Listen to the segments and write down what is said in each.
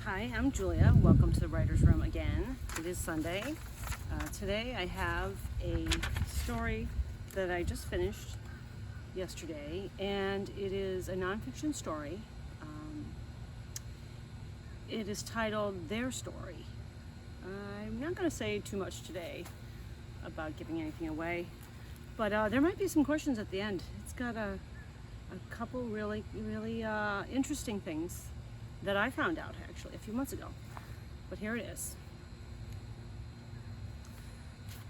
Hi, I'm Julia. Welcome to the Writer's Room again. It is Sunday. Today I have a story that I just finished yesterday, and it is a nonfiction story. It is titled Their Story. I'm not going to say too much today about giving anything away, but there might be some questions at the end. It's got a couple really interesting things that I found out actually a few months ago. But here it is.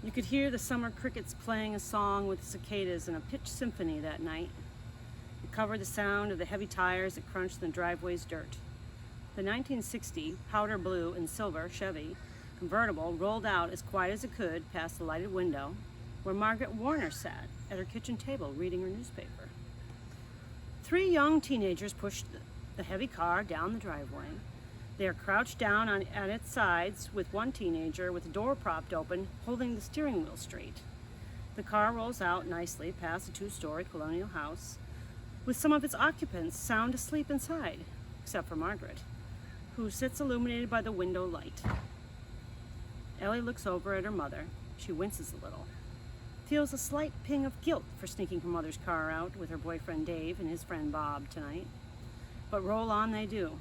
You could hear the summer crickets playing a song with cicadas in a pitched symphony that night. It covered the sound of the heavy tires that crunched in the driveway's dirt. The 1960 powder blue and silver Chevy convertible rolled out as quiet as it could past the lighted window where Margaret Warner sat at her kitchen table reading her newspaper. Three young teenagers pushed the heavy car down the driveway. They are crouched down at its sides, with one teenager with the door propped open, holding the steering wheel straight. The car rolls out nicely past a two-story colonial house, with some of its occupants sound asleep inside, except for Margaret, who sits illuminated by the window light. Ellie looks over at her mother. She winces a little, feels a slight ping of guilt for sneaking her mother's car out with her boyfriend Dave and his friend Bob tonight. But roll on they do,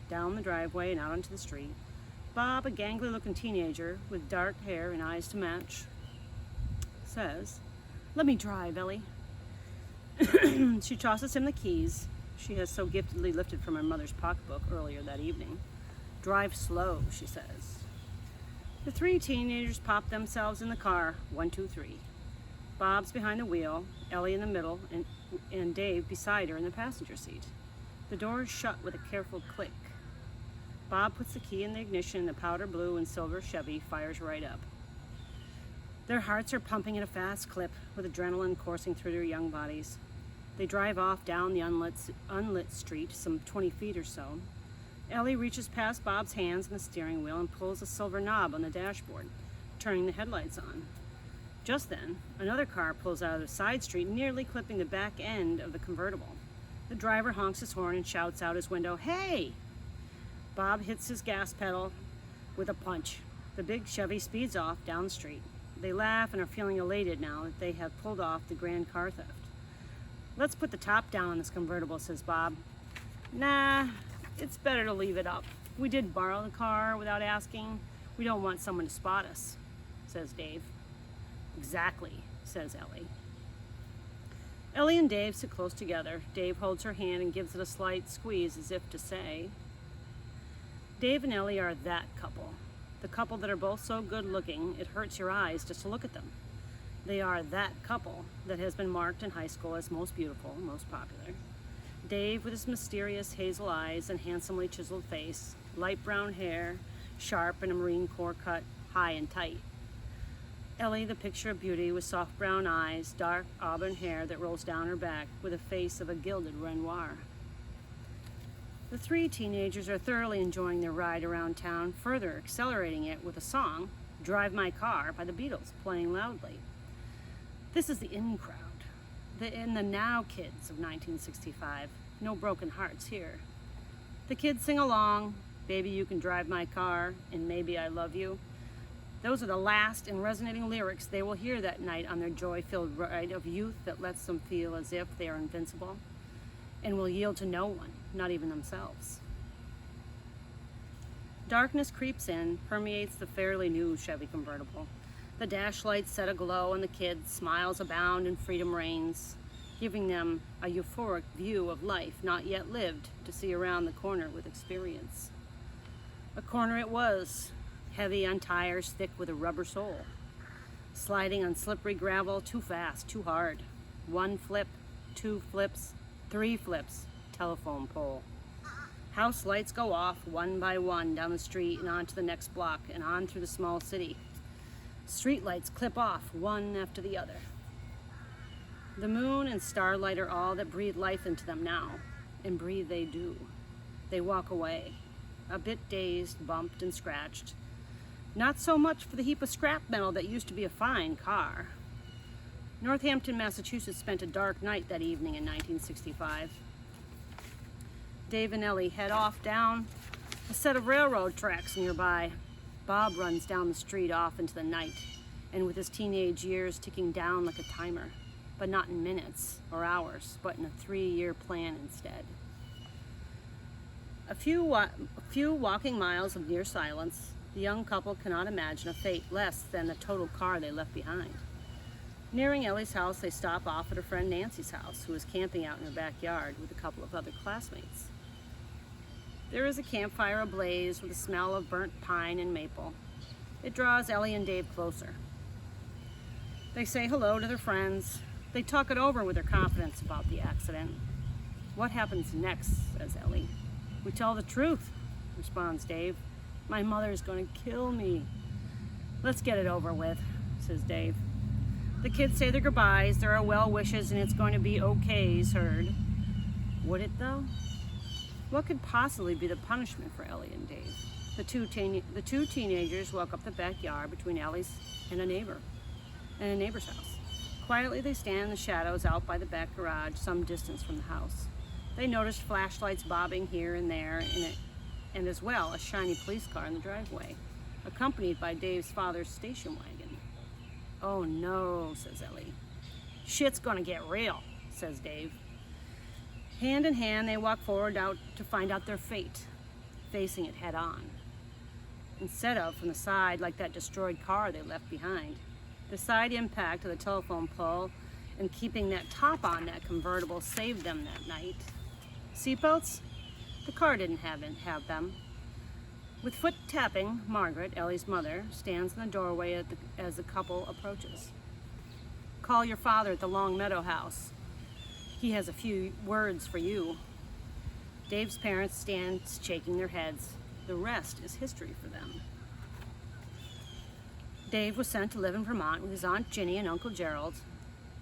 down the driveway and out onto the street. Bob, a gangly-looking teenager with dark hair and eyes to match, says, "Let me drive, Ellie." She tosses him the keys she has so giftedly lifted from her mother's pocketbook earlier that evening. "Drive slow," she says. The three teenagers pop themselves in the car, 1, 2, 3. Bob's behind the wheel, Ellie in the middle, and Dave beside her in the passenger seat. The door is shut with a careful click. Bob puts the key in the ignition and the powder blue and silver Chevy fires right up. Their hearts are pumping at a fast clip with adrenaline coursing through their young bodies. They drive off down the unlit street, some 20 feet or so. Ellie reaches past Bob's hands on the steering wheel and pulls a silver knob on the dashboard, turning the headlights on. Just then, another car pulls out of the side street, nearly clipping the back end of the convertible. The driver honks his horn and shouts out his window, "Hey!" Bob hits his gas pedal with a punch. The big Chevy speeds off down the street. They laugh and are feeling elated now that they have pulled off the grand car theft. "Let's put the top down on this convertible," says Bob. "Nah, it's better to leave it up. We did borrow the car without asking. We don't want someone to spot us," says Dave. "Exactly," says Ellie. Ellie and Dave sit close together. Dave holds her hand and gives it a slight squeeze as if to say, Dave and Ellie are that couple. The couple that are both so good looking, it hurts your eyes just to look at them. They are that couple that has been marked in high school as most beautiful, most popular. Dave with his mysterious hazel eyes and handsomely chiseled face, light brown hair, sharp and a Marine Corps cut, high and tight. Ellie, the picture of beauty with soft brown eyes, dark auburn hair that rolls down her back with a face of a gilded Renoir. The three teenagers are thoroughly enjoying their ride around town, further accelerating it with a song, "Drive My Car" by the Beatles, playing loudly. This is the in crowd, the now kids of 1965. No broken hearts here. The kids sing along, "Baby, You Can Drive My Car," and "Maybe I Love You." Those are the last and resonating lyrics they will hear that night on their joy-filled ride of youth that lets them feel as if they are invincible and will yield to no one, not even themselves. Darkness creeps in, permeates the fairly new Chevy convertible. The dash lights set aglow and the kids, smiles abound and freedom reigns, giving them a euphoric view of life not yet lived to see around the corner with experience. A corner it was, heavy on tires, thick with a rubber sole. Sliding on slippery gravel, too fast, too hard. One flip, two flips, three flips, telephone pole. House lights go off one by one down the street and onto the next block and on through the small city. Street lights clip off one after the other. The moon and starlight are all that breathe life into them now, and breathe they do. They walk away, a bit dazed, bumped and scratched. Not so much for the heap of scrap metal that used to be a fine car. Northampton, Massachusetts spent a dark night that evening in 1965. Dave and Ellie head off down a set of railroad tracks nearby. Bob runs down the street off into the night, and with his teenage years ticking down like a timer, but not in minutes or hours, but in a 3-year plan instead. A few walking miles of near silence, the young couple cannot imagine a fate less than the total car they left behind. Nearing Ellie's house, they stop off at her friend Nancy's house, who is camping out in her backyard with a couple of other classmates. There is a campfire ablaze with a smell of burnt pine and maple. It draws Ellie and Dave closer. They say hello to their friends. They talk it over with their confidence about the accident. "What happens next?" says Ellie. "We tell the truth," responds Dave. "My mother's going to kill me." "Let's get it over with," says Dave. The kids say their goodbyes, there are well wishes, and it's going to be okays heard. Would it though? What could possibly be the punishment for Ellie and Dave? The two teenagers walk up the backyard between Ellie's and a neighbor's house. Quietly they stand in the shadows out by the back garage, some distance from the house. They notice flashlights bobbing here and there, and as well a shiny police car in the driveway, accompanied by Dave's father's station wagon. "Oh no," says Ellie. "Shit's gonna get real," says Dave. Hand in hand, they walk forward out to find out their fate, facing it head on. Instead of from the side like that destroyed car they left behind. The side impact of the telephone pole and keeping that top on that convertible saved them that night. Seatbelts? The car didn't have them. With foot tapping, Margaret, Ellie's mother, stands in the doorway as the couple approaches. "Call your father at the Long Meadow house. He has a few words for you." Dave's parents stand shaking their heads. The rest is history for them. Dave was sent to live in Vermont with his Aunt Ginny and Uncle Gerald.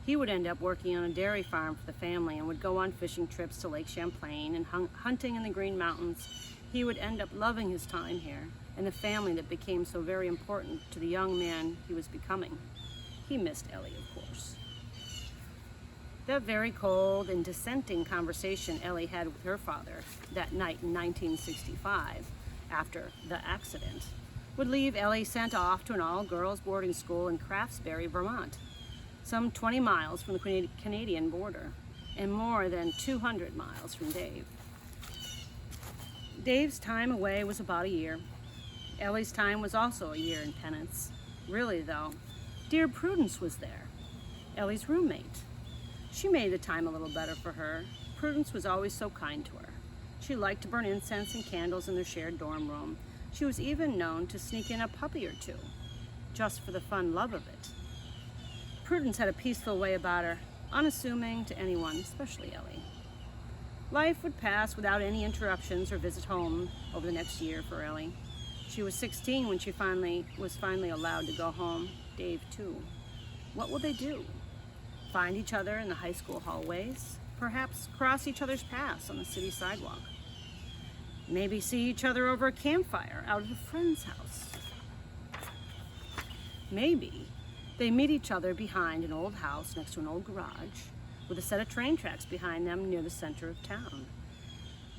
He would end up working on a dairy farm for the family and would go on fishing trips to Lake Champlain and hunting in the Green Mountains. He would end up loving his time here and the family that became so very important to the young man he was becoming. He missed Ellie, of course. That very cold and dissenting conversation Ellie had with her father that night in 1965, after the accident, would leave Ellie sent off to an all-girls boarding school in Craftsbury, Vermont, some 20 miles from the Canadian border, and more than 200 miles from Dave. Dave's time away was about a year. Ellie's time was also a year in penance. Really, though, dear Prudence was there, Ellie's roommate. She made the time a little better for her. Prudence was always so kind to her. She liked to burn incense and candles in their shared dorm room. She was even known to sneak in a puppy or two, just for the fun love of it. Prudence had a peaceful way about her, unassuming to anyone, especially Ellie. Life would pass without any interruptions or visit home over the next year for Ellie. She was 16 when she was finally allowed to go home. Dave, too. What will they do? Find each other in the high school hallways? Perhaps cross each other's paths on the city sidewalk? Maybe see each other over a campfire out at a friend's house? Maybe they meet each other behind an old house next to an old garage with a set of train tracks behind them near the center of town.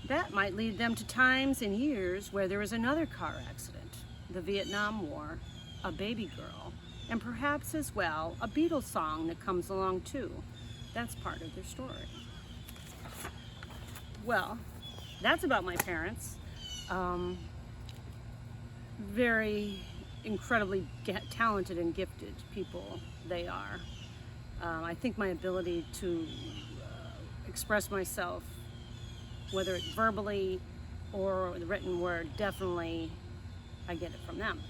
That might lead them to times and years where there is another car accident, the Vietnam War, a baby girl, and perhaps as well a Beatles song that comes along too. That's part of their story. Well, that's about my parents. Very incredibly talented and gifted people they are. I think my ability to express myself, whether it's verbally or the written word, definitely I get it from them.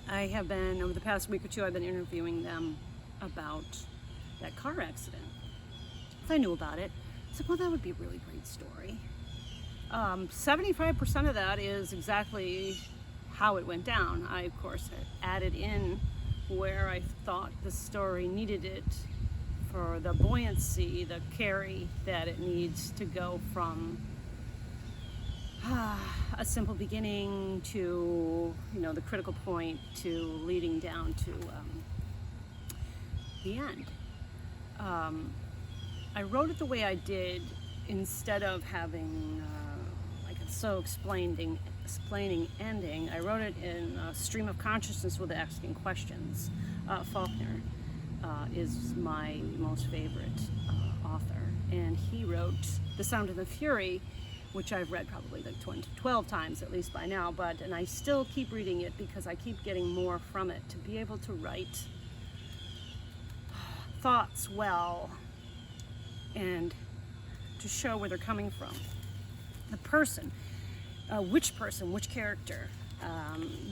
I have been, over the past week or two, I've been interviewing them about that car accident. If I knew about it, I said, well, that would be a really great story. 75% of that is exactly how it went down. I, of course, added in where I thought the story needed it for the buoyancy, the carry that it needs to go from a simple beginning to, the critical point to leading down to the end. I wrote it the way I did instead of having like a so explaining ending. I wrote it in a stream of consciousness with asking questions. Faulkner is my most favorite author, and he wrote The Sound of the Fury, which I've read probably like 12 times at least by now, and I still keep reading it because I keep getting more from it. To be able to write thoughts well and to show where they're coming from. The person, which character.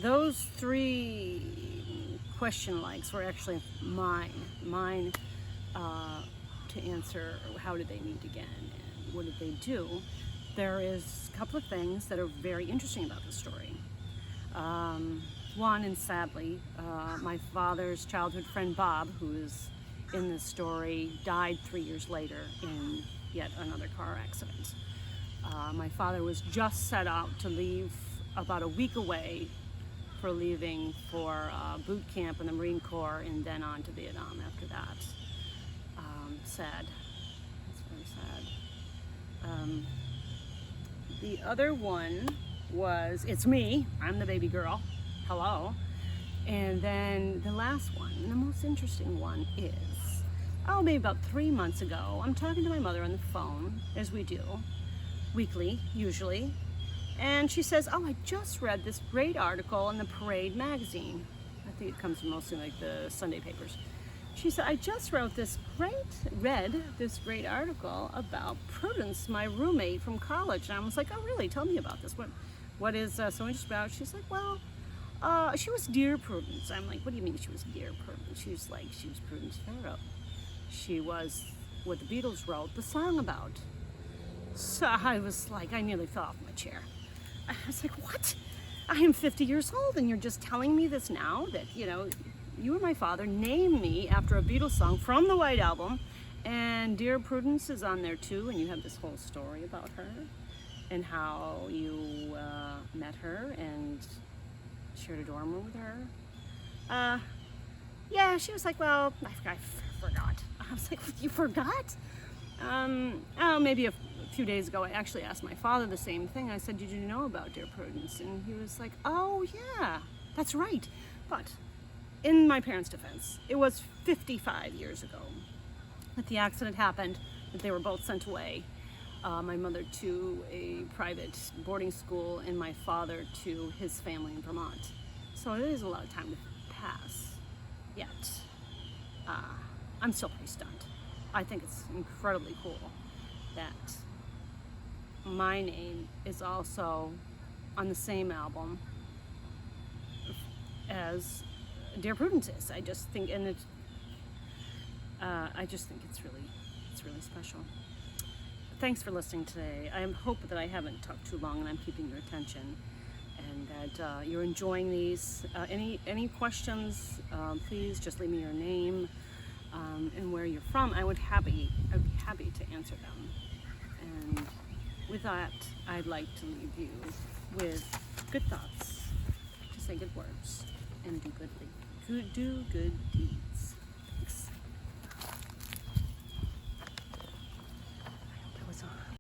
Those three question likes were actually mine to answer how did they meet again and what did they do. There is a couple of things that are very interesting about the story. One, and sadly, my father's childhood friend Bob, who is in this story, died 3 years later in yet another car accident. My father was just set out to leave about a week away for leaving for boot camp in the Marine Corps and then on to Vietnam after that. Sad. It's very sad. The other one was, it's me, I'm the baby girl, hello. And then the last one, the most interesting one is, maybe about 3 months ago, I'm talking to my mother on the phone, as we do, weekly, usually, and she says, I just read this great article in the Parade magazine. I think it comes from mostly like the Sunday papers. She said, I just read this great article about Prudence, my roommate from college. And I was like, oh really, tell me about this. What is so interesting about it? She's like, well, she was Dear Prudence. I'm like, what do you mean she was Dear Prudence? She's like, she was Prudence Farrow. She was what the Beatles wrote the song about. So I was like, I nearly fell off my chair. I was like, what? I am 50 years old and you're just telling me this now that, you and my father named me after a Beatles song from the White Album, and Dear Prudence is on there too, and you have this whole story about her and how you met her and shared a dorm room with her. Yeah, she was like, well, I forgot. I was like, you forgot? Maybe a few days ago, I actually asked my father the same thing. I said, did you know about Dear Prudence? And he was like, oh yeah, that's right. But in my parents' defense, it was 55 years ago that the accident happened, that they were both sent away. My mother to a private boarding school and my father to his family in Vermont. So it is a lot of time to pass, yet I'm still pretty stunned. I think it's incredibly cool that my name is also on the same album as Dear Prudence is. I just think it's really special. Thanks for listening today. I hope that I haven't talked too long and I'm keeping your attention, and that you're enjoying these. Any questions? Please just leave me your name and where you're from. I'd be happy to answer them. And with that, I'd like to leave you with good thoughts, to say good words, and do good deeds.